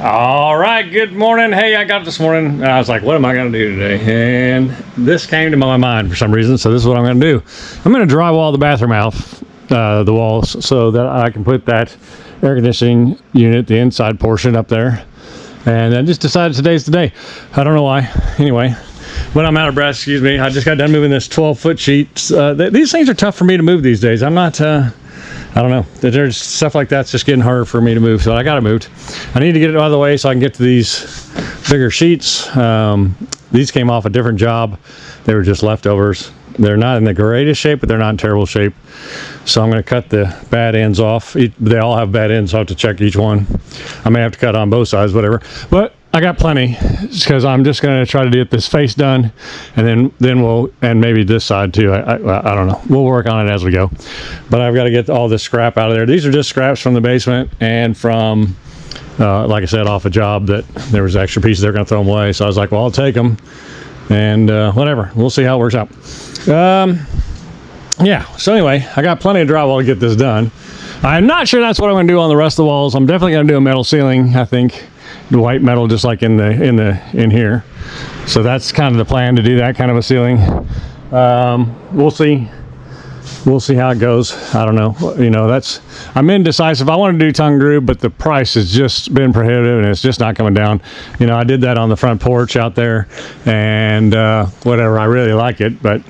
All right, good morning. Hey, I got it this morning and I was like, what am I going to do today? And this came to my mind for some reason, so this is what I'm going to do. I'm going to drywall the bathroom out, the walls, so that I can put that air conditioning unit, the inside portion up there. And I just decided today's the day. I don't know why. Anyway, but I'm out of breath, excuse me. I just got done moving this 12-foot sheet. These things are tough for me to move these days. I'm not... I don't know. There's stuff like that's just getting harder for me to move, so I got it moved. I need to get it out of the way so I can get to these bigger sheets. These came off a different job. They were just leftovers. They're not in the greatest shape, but they're not in terrible shape. So I'm going to cut the bad ends off. They all have bad ends, so I have to check each one. I may have to cut on both sides, whatever. But I got plenty because I'm just going to try to get this face done, and then we'll, and maybe this side too. I don't know. We'll work on it as we go. But I've got to get all this scrap out of there. These are just scraps from the basement and from, like I said, off a job that there was extra pieces. They're going to throw them away. So I was like, well, I'll take them, and whatever. We'll see how it works out. Yeah. So anyway, I got plenty of drywall to get this done. I'm not sure that's what I'm going to do on the rest of the walls. I'm definitely going to do a metal ceiling, I think. The white metal, just like in here. So that's kind of the plan, to do that kind of a ceiling. We'll see how it goes. I don't know. You know, I'm indecisive. I want to do tongue groove, but the price has just been prohibitive and it's just not coming down. You know, I did that on the front porch out there, and whatever, I really like it, but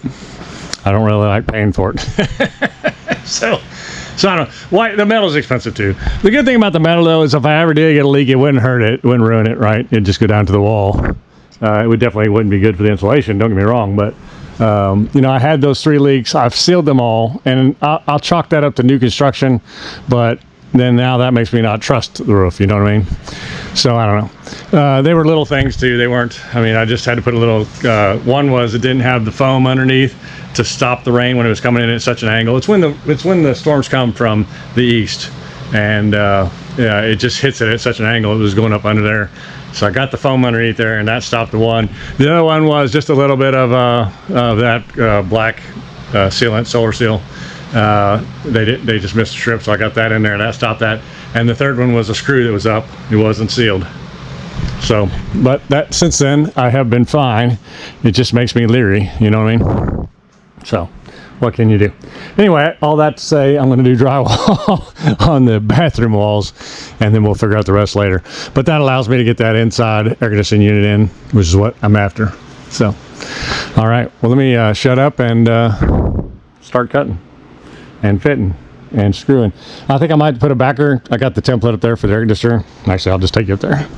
I don't really like paying for it. So I don't know. Why, the metal's expensive too. The good thing about the metal though is if I ever did get a leak, it wouldn't hurt it, it wouldn't ruin it, right? It'd just go down to the wall. It wouldn't be good for the insulation, don't get me wrong, but you know, I had those 3 leaks. I've sealed them all, and I'll chalk that up to new construction, but then now that makes me not trust the roof, you know what I mean? So I don't know. They were little things too. They weren't, I mean, I just had to put a little, one was it didn't have the foam underneath to stop the rain when it was coming in at such an angle. It's when the storms come from the east, and yeah, it just hits it at such an angle. It was going up under there. So I got the foam underneath there, and that stopped the one. The other one was just a little bit of that black sealant, solar seal. They just missed a strip, so I got that in there, and that stopped that. And the third one was a screw that was up. It wasn't sealed. So, but that, since then, I have been fine. It just makes me leery, you know what I mean? So, what can you do? Anyway, all that to say, I'm going to do drywall on the bathroom walls, and then we'll figure out the rest later. But that allows me to get that inside air conditioning unit in, which is what I'm after. So, all right. Well, let me shut up and start cutting and fitting and screwing. I think I might put a backer. I got the template up there for the air conditioner. Actually, I'll just take you up there,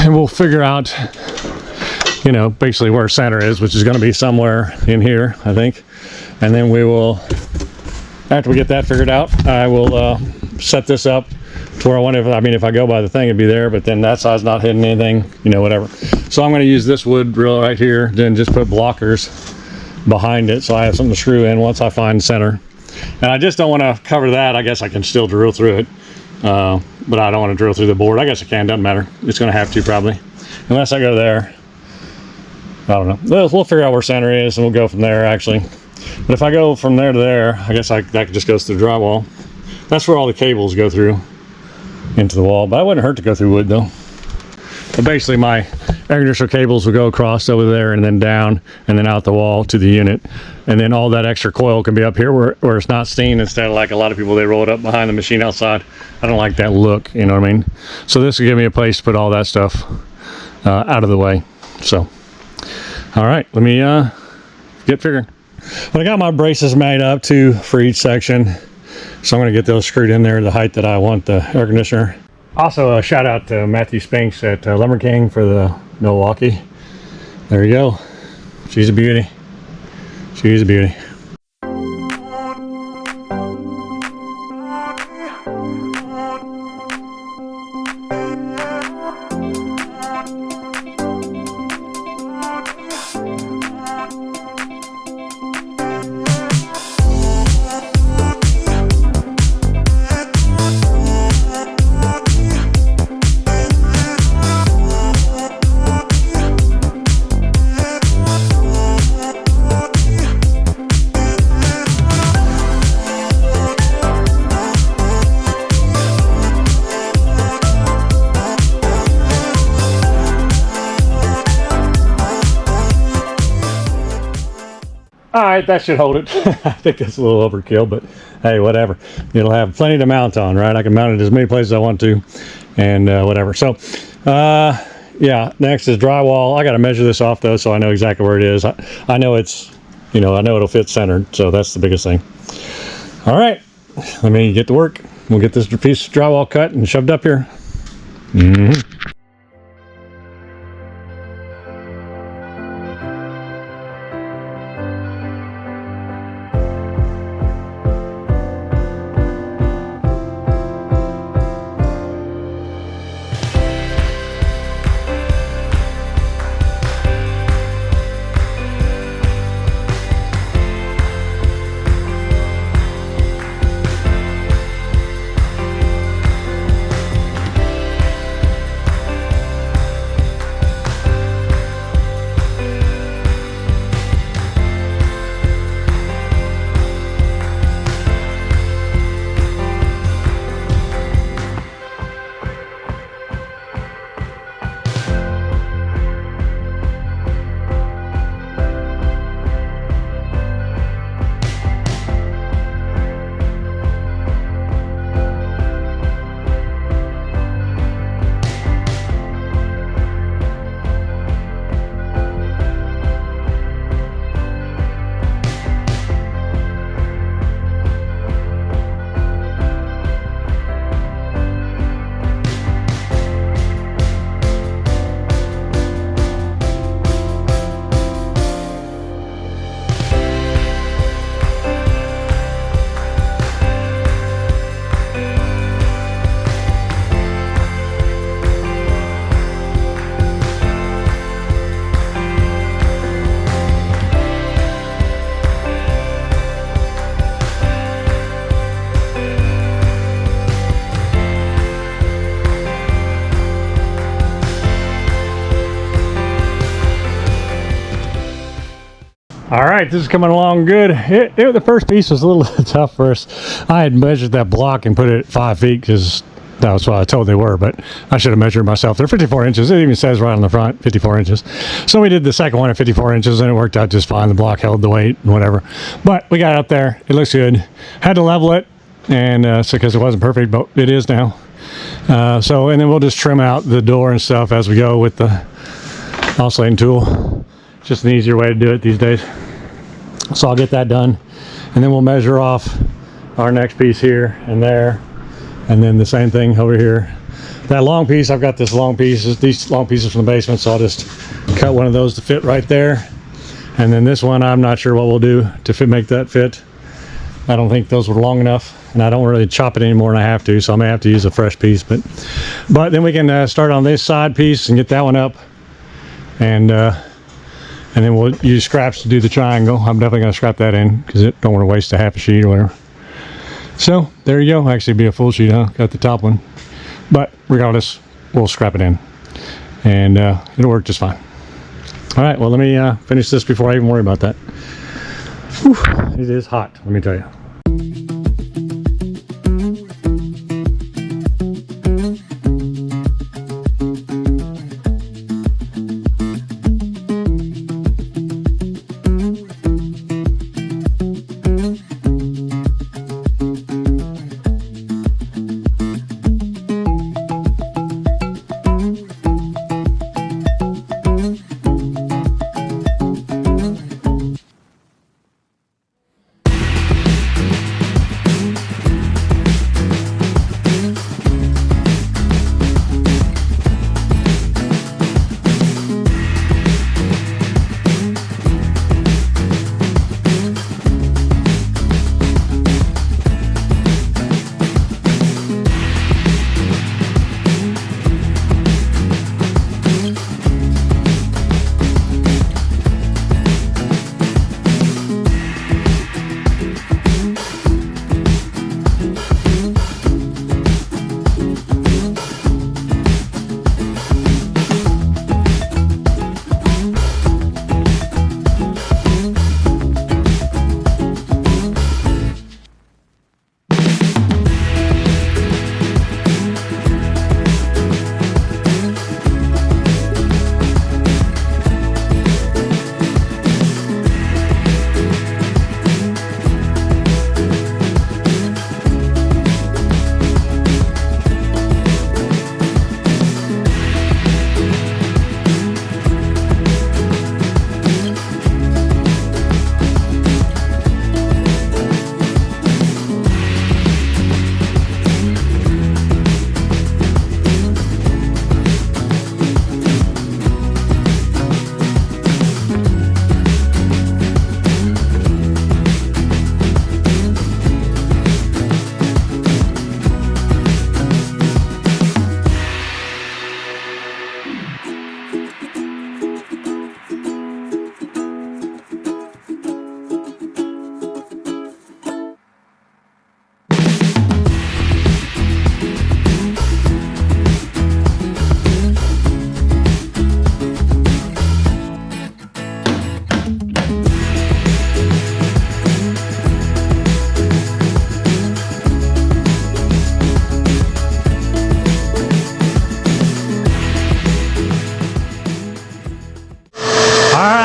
and we'll figure out, you know, basically where center is, which is going to be somewhere in here, I think. And then we will, after we get that figured out, I will set this up to where I want it. I mean, if I go by the thing, it'd be there, but then that side's not hitting anything, you know, whatever. So I'm going to use this wood drill right here, then just put blockers behind it so I have something to screw in once I find center. And I just don't want to cover that. I guess I can still drill through it, but I don't want to drill through the board. I guess I can, doesn't matter. It's going to have to probably, unless I go there. I don't know. We'll figure out where center is, and we'll go from there, actually. But if I go from there to there, I guess that just goes through drywall. That's where all the cables go through into the wall. But it wouldn't hurt to go through wood, though. But basically, my air conditioner cables will go across over there and then down and then out the wall to the unit. And then all that extra coil can be up here where it's not seen, instead of like a lot of people, they roll it up behind the machine outside. I don't like that look, you know what I mean? So this will give me a place to put all that stuff out of the way. So, all right, let me get figuring. But I got my braces made up too for each section. So I'm going to get those screwed in there the height that I want the air conditioner. Also, a shout out to Matthew Spinks at Lumber King for the Milwaukee. There you go. She's a beauty. She's a beauty. All right, that should hold it. I think that's a little overkill, but hey, whatever. It'll have plenty to mount on, right? I can mount it as many places as I want to, and whatever. So, yeah, next is drywall. I got to measure this off, though, so I know exactly where it is. I know it's, I know it'll fit centered, so that's the biggest thing. All right, let me get to work. We'll get this piece of drywall cut and shoved up here. All right, this is coming along good. The first piece was a little tough for us. I had measured that block and put it at 5 feet because that was what I told they were, but I should have measured myself. They're 54 inches. It even says right on the front, 54 inches. So we did the second one at 54 inches and it worked out just fine. The block held the weight and whatever. But we got it up there. It looks good. Had to level it, and so because it wasn't perfect, but it is now. And then we'll just trim out the door and stuff as we go with the oscillating tool. Just an easier way to do it these days. So I'll get that done, and then we'll measure off our next piece here and there, and then the same thing over here. That long piece, I've got this long piece, these long pieces from the basement, so I'll just cut one of those to fit right there. And then this one, I'm not sure what we'll do to make that fit. I don't think those were long enough, and I don't really chop it any more than I have to, so I may have to use a fresh piece. But then we can start on this side piece and get that one up, and then we'll use scraps to do the triangle. I'm definitely going to scrap that in because I don't want to waste a half a sheet or whatever. So there you go. Actually, be a full sheet, huh? Got the top one, but regardless, we'll scrap it in, and it'll work just fine. All right. Well, let me finish this before I even worry about that. Whew, it is hot, let me tell you.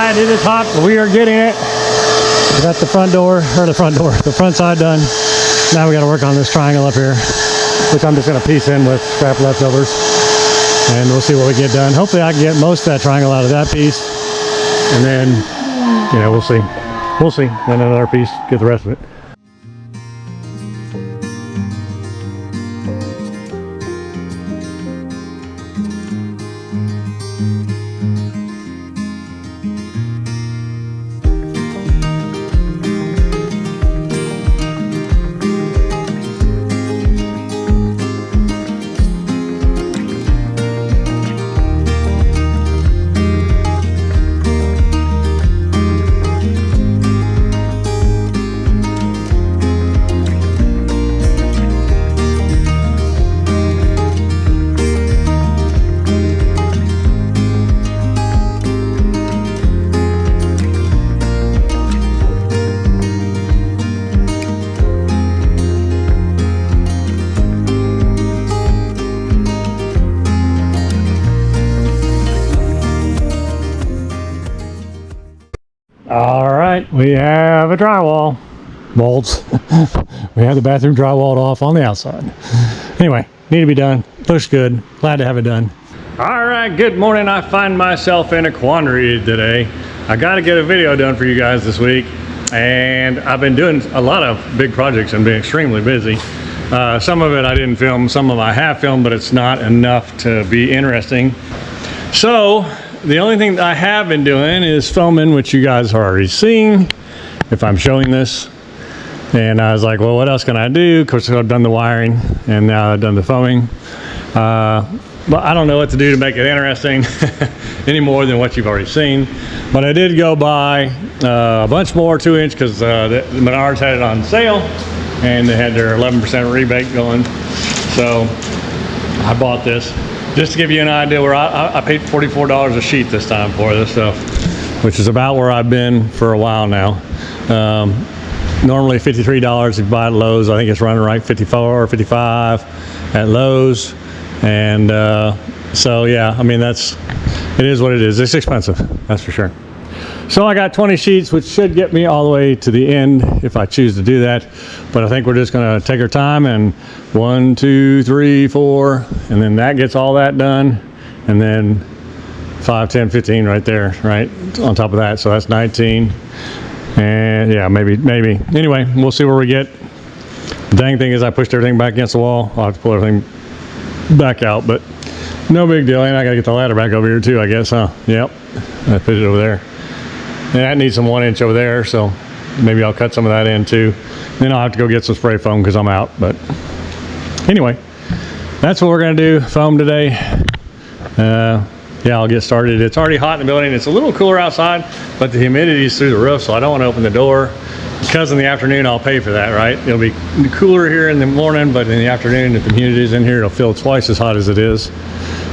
right, it is hot, but we are getting it. We got the front side done. Now we got to work on this triangle up here, which I'm just going to piece in with scrap leftovers. And we'll see what we get done. Hopefully I can get most of that triangle out of that piece. And then, you know, we'll see. We'll see. Then another piece, get the rest of it. All right, we have a drywall molds. We have the bathroom drywalled off on the outside. Anyway, need to be done. Looks good. Glad to have it done. All right, good morning. I find myself in a quandary today. I got to get a video done for you guys this week, and I've been doing a lot of big projects and been extremely busy. Some of it I didn't film, some of it I have filmed, but it's not enough to be interesting. So the only thing that I have been doing is filming, which you guys are already seeing, if I'm showing this. And I was like, well, what else can I do? Of course, I've done the wiring, and now I've done the foaming. But I don't know what to do to make it interesting any more than what you've already seen. But I did go buy a bunch more 2-inch because the Menards had it on sale, and they had their 11% rebate going. So I bought this. Just to give you an idea, where I paid $44 a sheet this time for this stuff, which is about where I've been for a while now. Normally $53 if you buy at Lowe's. I think it's running right 54 or 55 at Lowe's. And so yeah, I mean, it is what it is. It's expensive, that's for sure. So I got 20 sheets, which should get me all the way to the end if I choose to do that. But I think we're just gonna take our time and 1, 2, 3, 4, and then that gets all that done. And then 5, 10, 15 right there, right on top of that. So that's 19. And yeah, maybe. Anyway, we'll see where we get. The dang thing is I pushed everything back against the wall. I'll have to pull everything back out, but no big deal. And I gotta get the ladder back over here too, I guess, huh? Yep, I put it over there. And that needs some 1-inch over there, so maybe I'll cut some of that in too. Then I'll have to go get some spray foam because I'm out. But anyway, that's what we're gonna do, foam today. Yeah, I'll get started. It's already hot in the building. It's a little cooler outside, but the humidity is through the roof, so I don't want to open the door because in the afternoon I'll pay for that, right? It'll be cooler here in the morning, but in the afternoon, if the humidity is in here, it'll feel twice as hot as it is.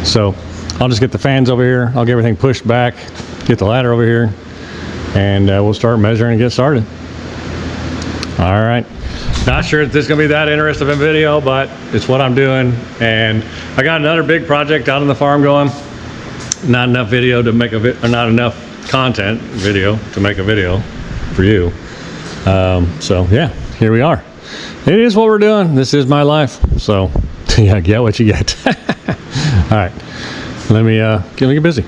So I'll just get the fans over here. I'll get everything pushed back, get the ladder over here, and we'll start measuring and get started. All right. Not sure if this is going to be that interesting of a video, but it's what I'm doing. And I got another big project out on the farm going. Not enough video to make or not enough content video to make a video for you. So yeah, here we are. It is what we're doing. This is my life. So yeah, get what you get. All right, let me get busy.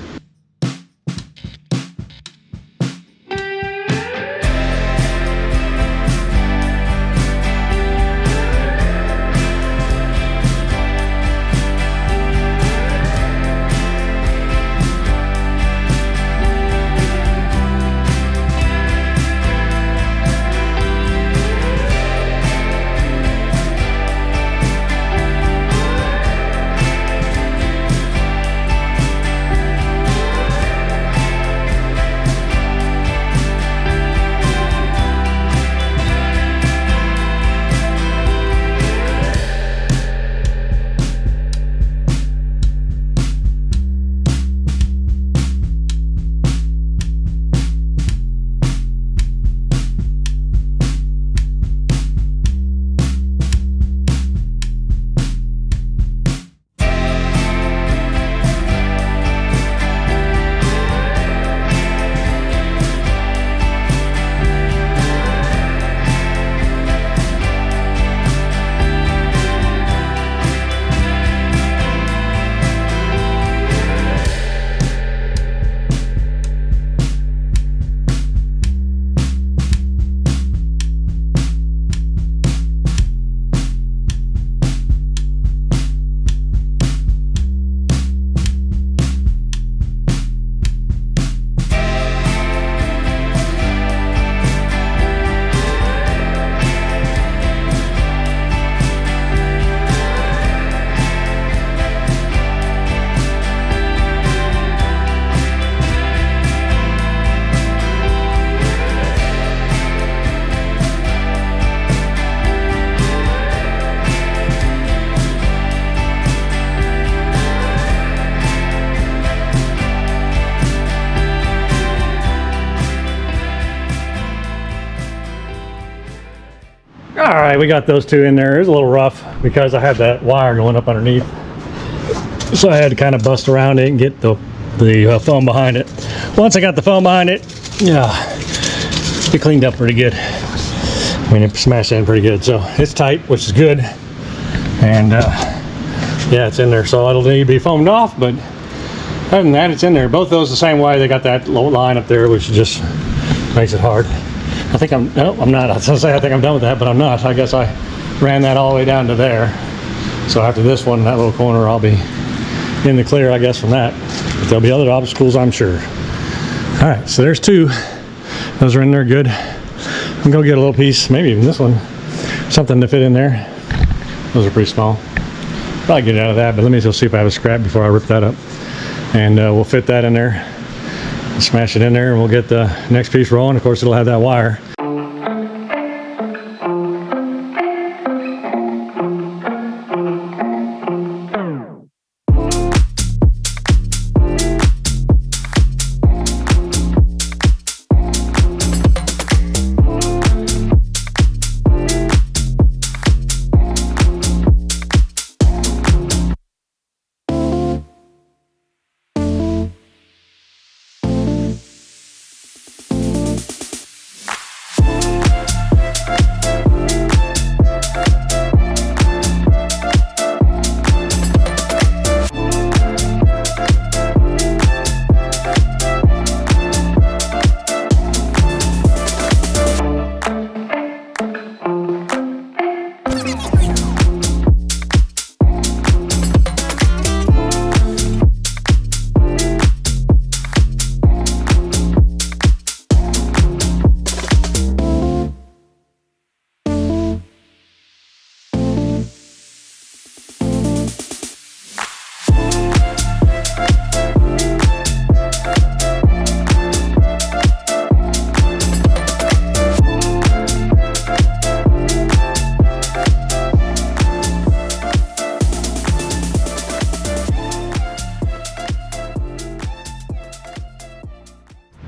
All right, we got those two in there. It was a little rough because I had that wire going up underneath, so I had to kind of bust around it and get the foam behind it. Once I got the foam behind it, yeah, it cleaned up pretty good. I mean, it smashed in pretty good, so it's tight, which is good. And yeah, it's in there, so it'll need to be foamed off, but other than that, it's in there. Both those the same way. They got that low line up there, which just makes it hard. I think I'm not. I was gonna say I think I'm done with that, but I'm not. I guess I ran that all the way down to there. So after this one, that little corner, I'll be in the clear, I guess, from that. But there'll be other obstacles, I'm sure. All right, so there's two. Those are in there good. I'm gonna get a little piece, maybe even this one, something to fit in there. Those are pretty small. Probably get it out of that, but let me go see if I have a scrap before I rip that up. And we'll fit that in there, smash it in there, and we'll get the next piece rolling. Of course, it'll have that wire.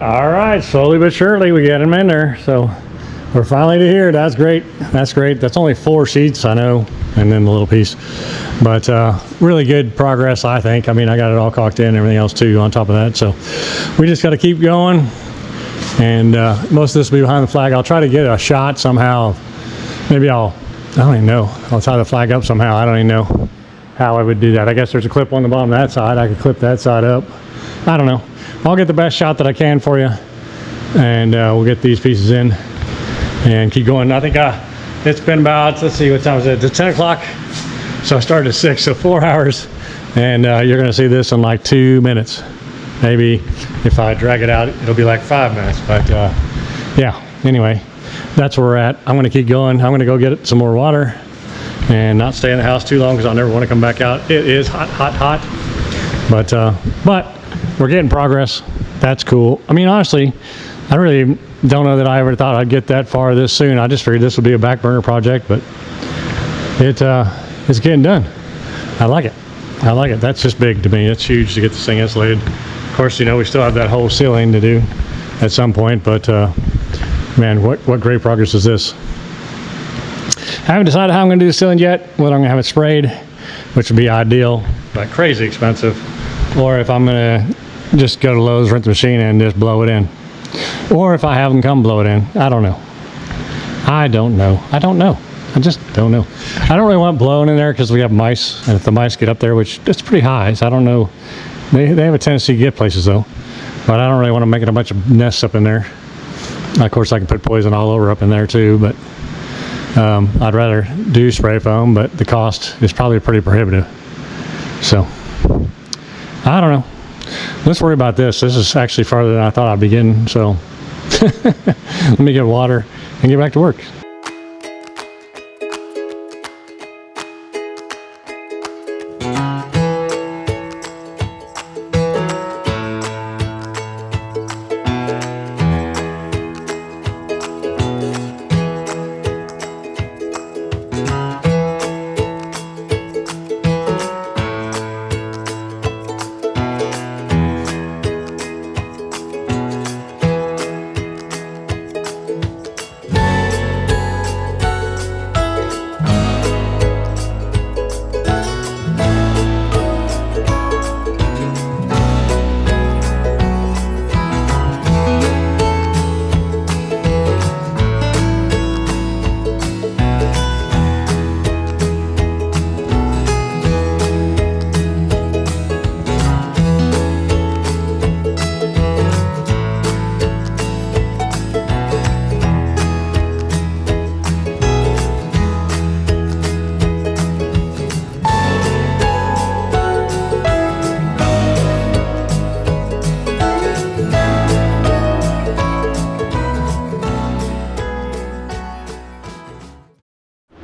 All right, slowly but surely we get them in there. So we're finally to here. That's great. That's great. That's only 4 sheets, I know, and then the little piece. But really good progress, I think. I mean, I got it all caulked in and everything else too on top of that. So we just got to keep going. And most of this will be behind the flag. I'll try to get a shot somehow. Maybe I don't even know. I'll tie the flag up somehow. I don't even know how I would do that. I guess there's a clip on the bottom of that side. I could clip that side up. I don't know. I'll get the best shot that I can for you, and we'll get these pieces in and keep going. I think it's been about, let's see, what time is it? It's 10 o'clock. So I started at 6, so 4 hours, and you're going to see this in like 2 minutes. Maybe if I drag it out, it'll be like 5 minutes. But yeah, anyway, that's where we're at. I'm going to keep going. I'm going to go get some more water and not stay in the house too long because I'll never want to come back out. It is hot, hot, hot. But we're getting progress. That's cool. I mean, honestly, I really don't know that I ever thought I'd get that far this soon. I just figured this would be a back burner project, but it's getting done. I like it. I like it. That's just big to me. It's huge to get this thing insulated. Of course, you know, we still have that whole ceiling to do at some point, but man, what great progress is this. I haven't decided how I'm going to do the ceiling yet, whether I'm going to have it sprayed, which would be ideal, but crazy expensive, or if I'm going to just go to Lowe's, rent the machine, and just blow it in. Or if I have them come blow it in. I don't know. I don't know. I don't know. I just don't know. I don't really want blowing in there because we have mice, and if the mice get up there, which it's pretty high, so I don't know. They have a tendency to get places though, but I don't really want to make it a bunch of nests up in there. Of course, I can put poison all over up in there too, but I'd rather do spray foam, but the cost is probably pretty prohibitive. So I don't know. Let's worry about this. This is actually farther than I thought I'd be getting, so let me get water and get back to work.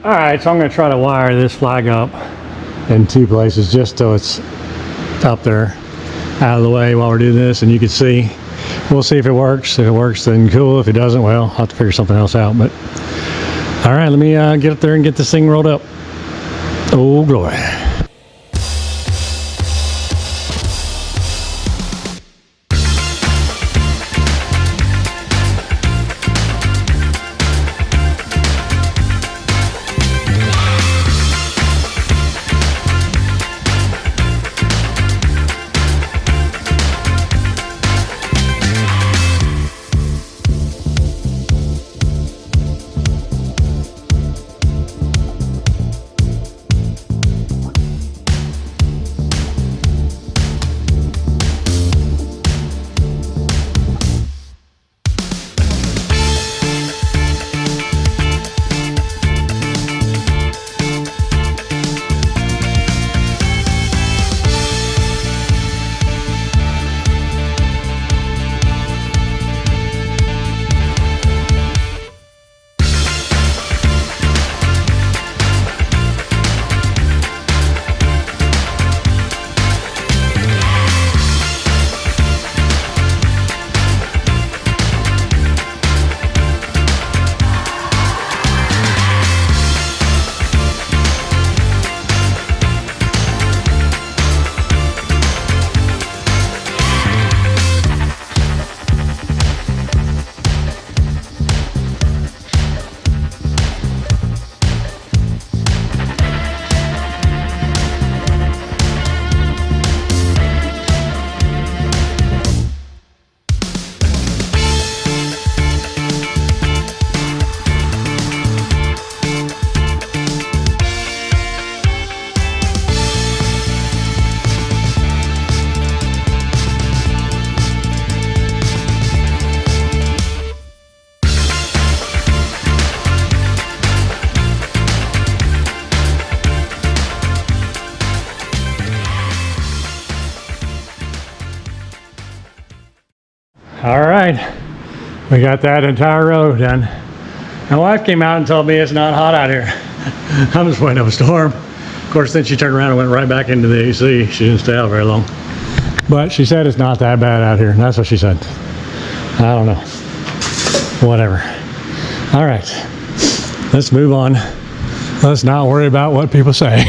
All right, so I'm going to try to wire this flag up in 2 places just so it's up there out of the way while we're doing this, and you can see. We'll see if it works. If it works, then cool. If it doesn't, well, I'll have to figure something else out. But all right, let me get up there and get this thing rolled up. Oh, glory. All right, we got that entire row done. My wife came out and told me it's not hot out here. I'm just waiting up a storm. Of course, then she turned around and went right back into the AC. She didn't stay out very long. But she said it's not that bad out here. That's what she said. I don't know. Whatever. All right, let's move on. Let's not worry about what people say.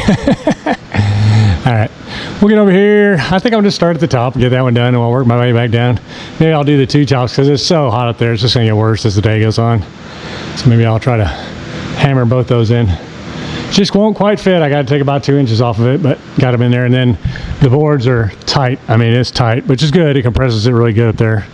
All right, we'll get over here. I think I'll just start at the top and get that one done, and I'll work my way back down. Maybe I'll do the 2 tops because it's so hot up there. It's just gonna get worse as the day goes on. So maybe I'll try to hammer both those in. Just won't quite fit. I got to take about 2 inches off of it, but got them in there. And then the boards are tight. I mean, it's tight, which is good. It compresses it really good up there.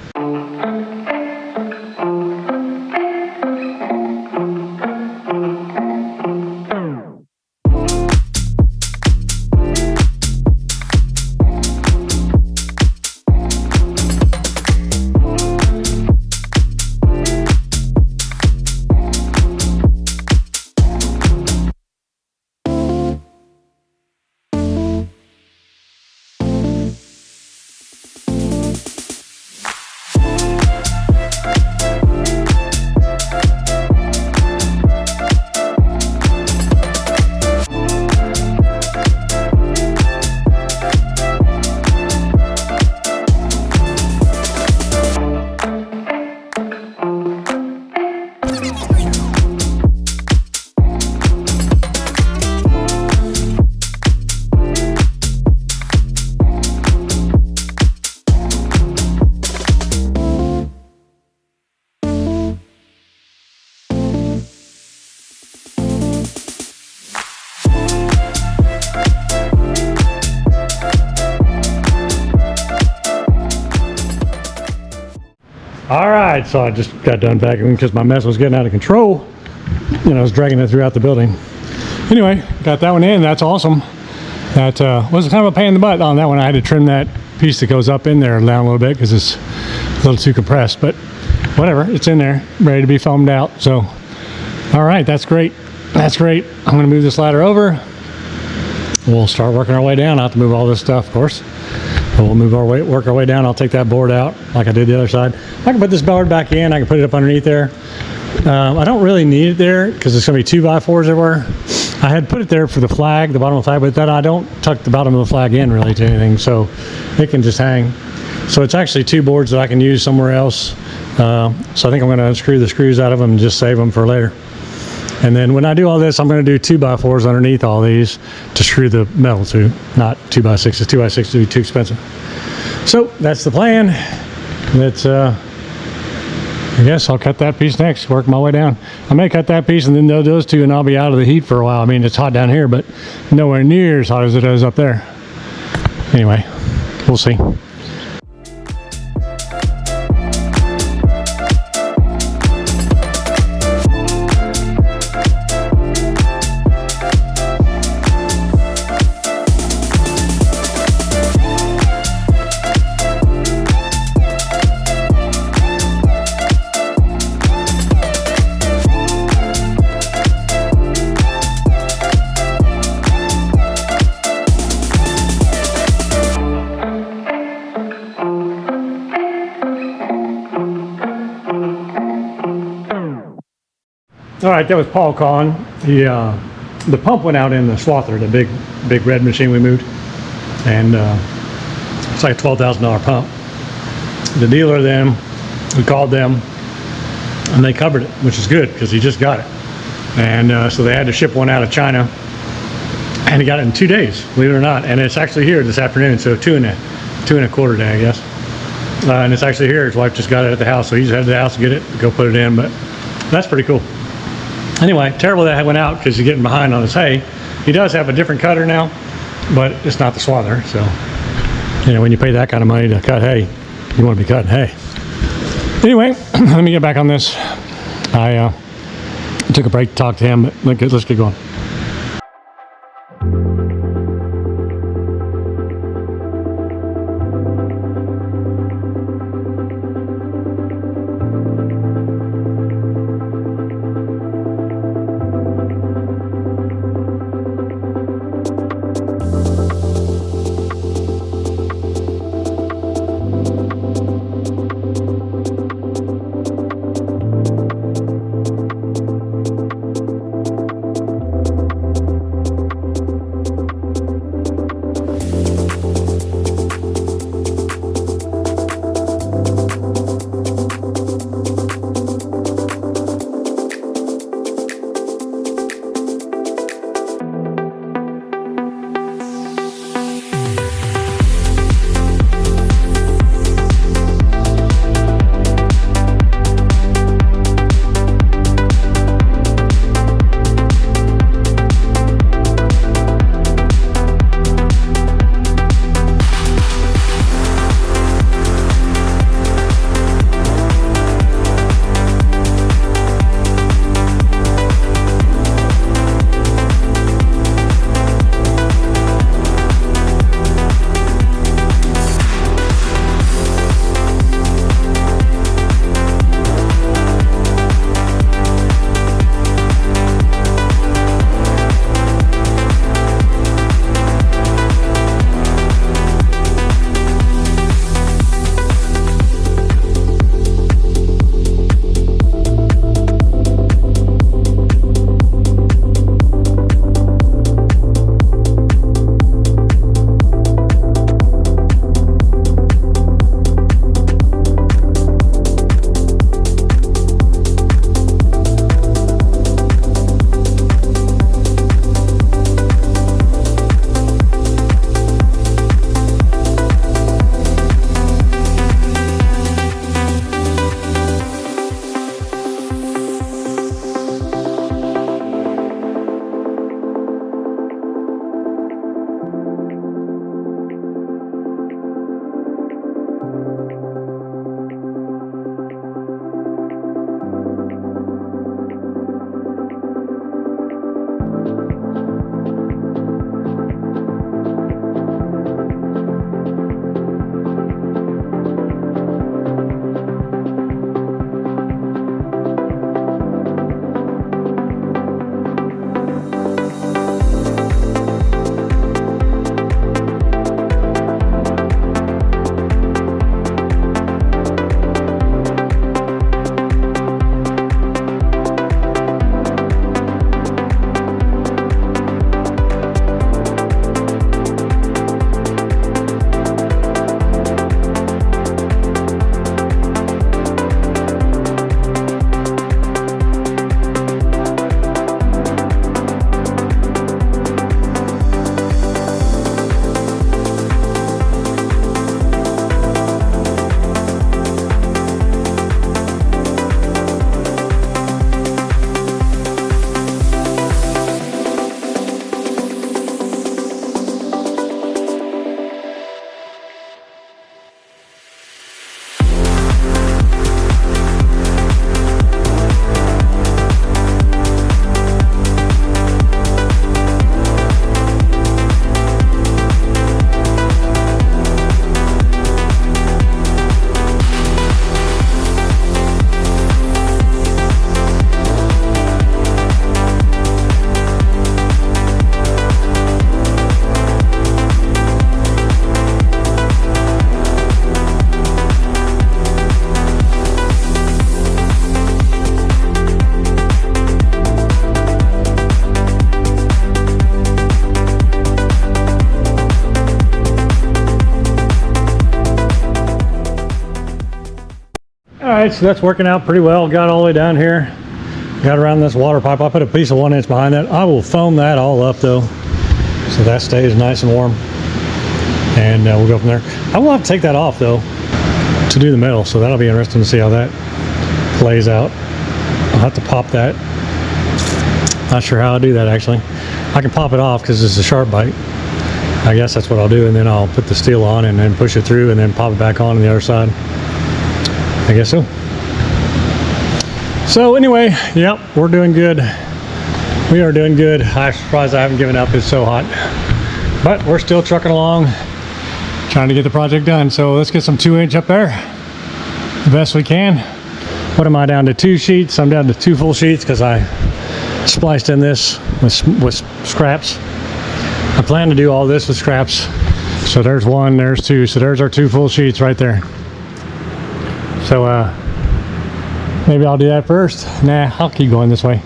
All right, so I just got done vacuuming because my mess was getting out of control. I was dragging it throughout the building. Anyway, got that one in. That's awesome. That was kind of a pain in the butt on that one. I had to trim that piece that goes up in there down a little bit because it's a little too compressed, but whatever, it's in there, ready to be foamed out. So, all right, that's great. That's great. I'm gonna move this ladder over. We'll start working our way down. I'll have to move all this stuff, of course. But we'll work our way down. I'll take that board out like I did the other side. I can put this board back in. I can put it up underneath there. I don't really need it there because it's going to be 2x4s everywhere. I had put it there for the flag, the bottom of the flag, but then I don't tuck the bottom of the flag in really to anything, so it can just hang. So it's actually 2 boards that I can use somewhere else. So I think I'm going to unscrew the screws out of them and just save them for later. And then when I do all this, I'm going to do 2x4s underneath all these to screw the metal to, not 2x6s. 2x6s would be too expensive. So that's the plan. That's I guess I'll cut that piece next, work my way down. I may cut that piece and then those 2, and I'll be out of the heat for a while. I mean, it's hot down here, but nowhere near as hot as it is up there. Anyway, we'll see. All right, that was Paul calling. The pump went out in the swather, the big red machine we moved, and it's like a $12,000 pump. The dealer then, we called them, and they covered it, which is good because he just got it. And so they had to ship one out of China, and he got it in 2 days, believe it or not. And it's actually here this afternoon, so two and a quarter day, I guess. And it's actually here. His wife just got it at the house, so he just headed to the house to get it, go put it in. But that's pretty cool. Anyway, terrible that went out because he's getting behind on his hay. He does have a different cutter now, but it's not the swather. So, you know, when you pay that kind of money to cut hay, you want to be cutting hay. Anyway, let me get back on this. I took a break to talk to him, but let's get going. right, so that's working out pretty well. Got all the way down here. Got around this water pipe. I put a piece of 1 inch behind that. I will foam that all up though, so that stays nice and warm. And we'll go from there. I will have to take that off though to do the metal, so that'll be interesting to see how that plays out. I'll have to pop that. Not sure how I'll do that actually. I can pop it off because it's a sharp bite. I guess that's what I'll do, and then I'll put the steel on and then push it through and then pop it back on the other side. I guess so. So anyway, yep, we're doing good. We are doing good. I'm surprised I haven't given up. It's so hot. But we're still trucking along, trying to get the project done. So let's get some 2 inch up there the best we can. What am I down to? 2 sheets. I'm down to 2 full sheets because I spliced in this with scraps. I plan to do all this with scraps. So there's 1, there's 2. So there's our 2 full sheets right there. So maybe I'll do that first. Nah, I'll keep going this way.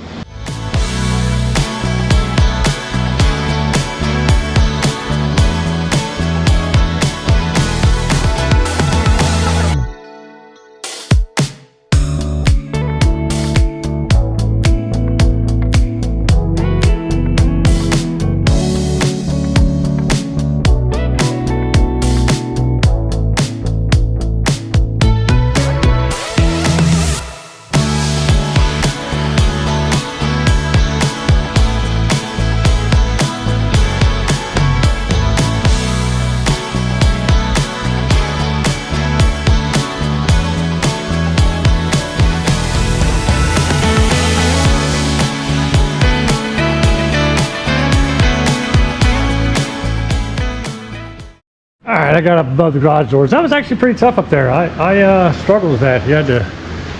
Alright, I got up above the garage doors. That was actually pretty tough up there. I struggled with that. You had to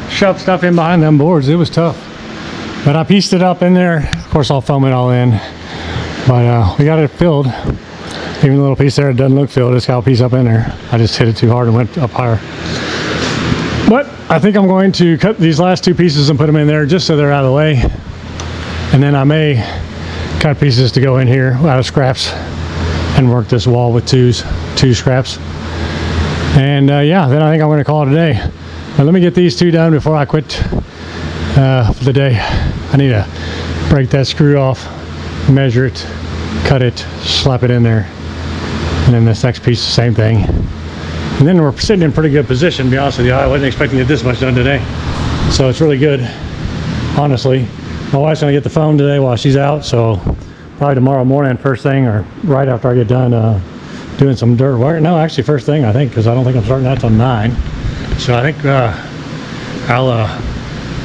shove stuff in behind them boards. It was tough. But I pieced it up in there. Of course, I'll foam it all in. But we got it filled. Even the little piece there, it doesn't look filled. It's got a piece up in there. I just hit it too hard and went up higher. But I think I'm going to cut these last 2 pieces and put them in there just so they're out of the way. And then I may cut pieces to go in here out of scraps and work this wall with 2 scraps. And yeah, then I think I'm going to call it a day. But let me get these 2 done before I quit for the day. I need to break that screw off, measure it, cut it, slap it in there. And then this next piece, the same thing. And then we're sitting in pretty good position, to be honest with you. I wasn't expecting to get this much done today. So it's really good, honestly. My wife's going to get the phone today while she's out, so probably tomorrow morning, first thing, or right after I get done doing some dirt work. No, actually first thing, I think, because I don't think I'm starting that till 9. So I think I'll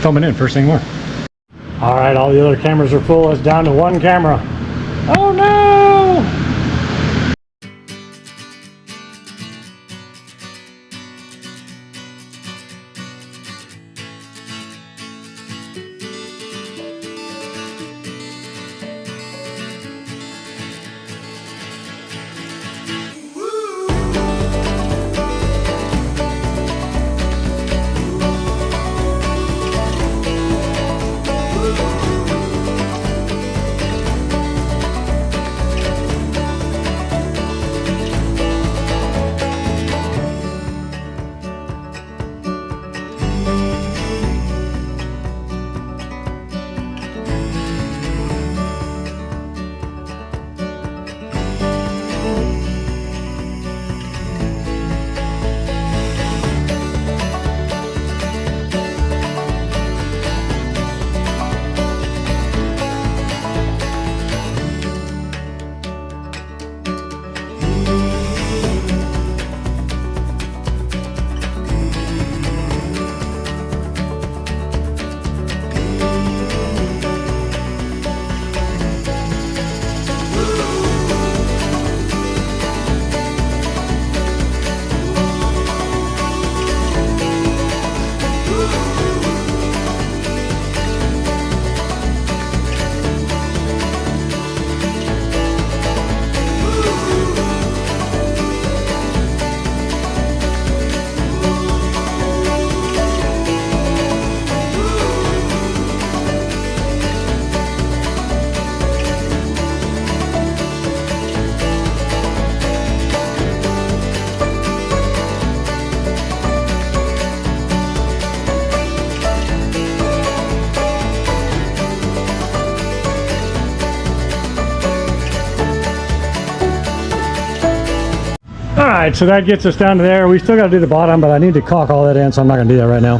film it in first thing more. All right, all the other cameras are full. It's down to 1 camera. Oh no! right, so that gets us down to there. We still got to do the bottom, but I need to caulk all that in, so I'm not going to do that right now.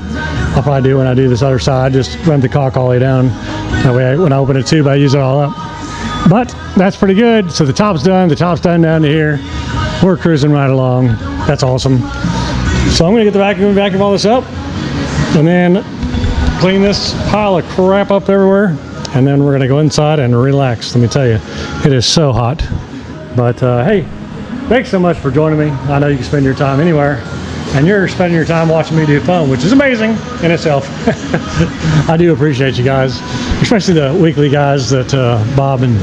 I'll probably do it when I do this other side, just run the caulk all the way down. That way, when I open a tube, I use it all up. But that's pretty good. So the top's done down to here. We're cruising right along. That's awesome. So I'm going to get the vacuum all this up, and then clean this pile of crap up everywhere, and then we're going to go inside and relax. Let me tell you, it is so hot. But hey, thanks so much for joining me. I know you can spend your time anywhere, and you're spending your time watching me do foam, which is amazing in itself. I do appreciate you guys, especially the weekly guys that Bob and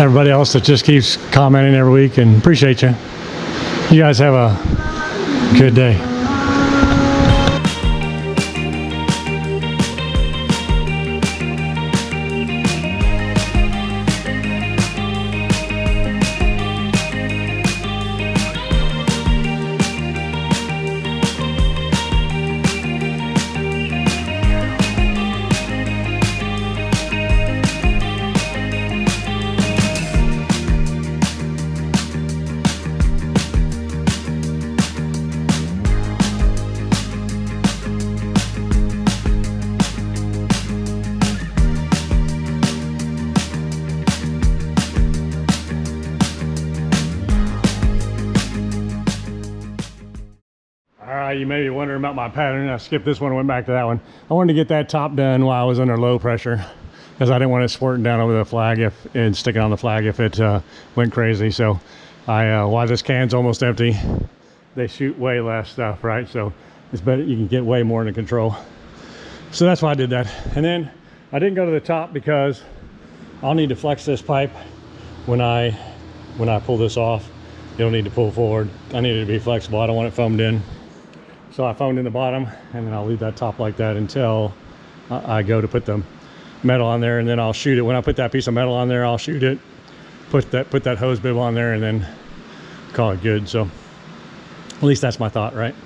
everybody else that just keeps commenting every week, and appreciate you. You guys have a good day. You may be wondering about my pattern. I skipped this one and went back to that one. I wanted to get that top done while I was under low pressure, because I didn't want it squirting down over the flag and sticking on the flag if it went crazy. So while this can's almost empty, they shoot way less stuff, right? So it's better, you can get way more under control. So that's why I did that. And then I didn't go to the top because I'll need to flex this pipe when I pull this off. You'll need to pull forward. I need it to be flexible. I don't want it foamed in. So I foamed in the bottom, and then I'll leave that top like that until I go to put the metal on there, and then I'll shoot it. When I put that piece of metal on there, I'll shoot it, put that hose bib on there, and then call it good. So at least that's my thought, right?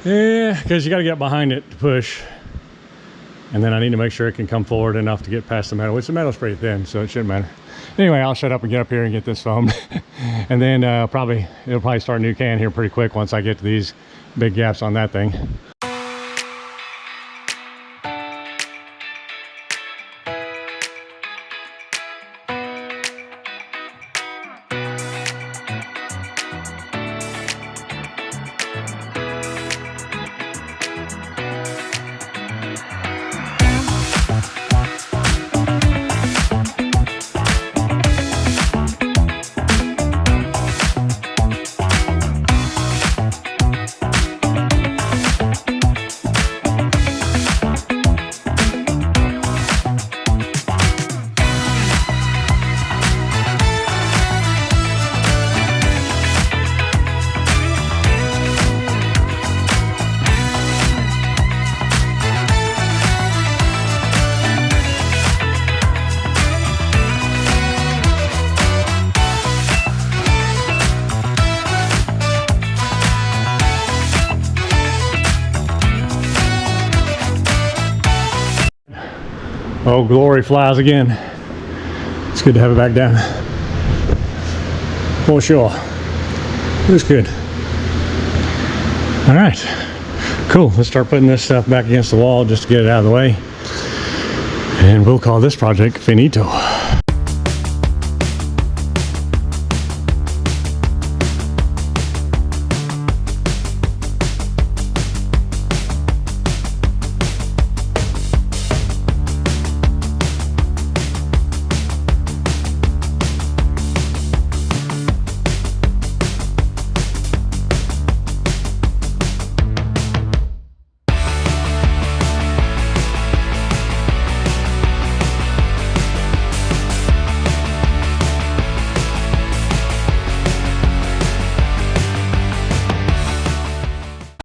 Yeah, because you got to get behind it to push, and then I need to make sure it can come forward enough to get past the metal, which the metal's pretty thin, so it shouldn't matter. Anyway, I'll shut up and get up here and get this foamed. And then it'll probably start a new can here pretty quick once I get to these big gaps on that thing. Oh, glory flies again. It's good to have it back down. For sure. It was good. All right, cool. Let's start putting this stuff back against the wall just to get it out of the way. And we'll call this project finito.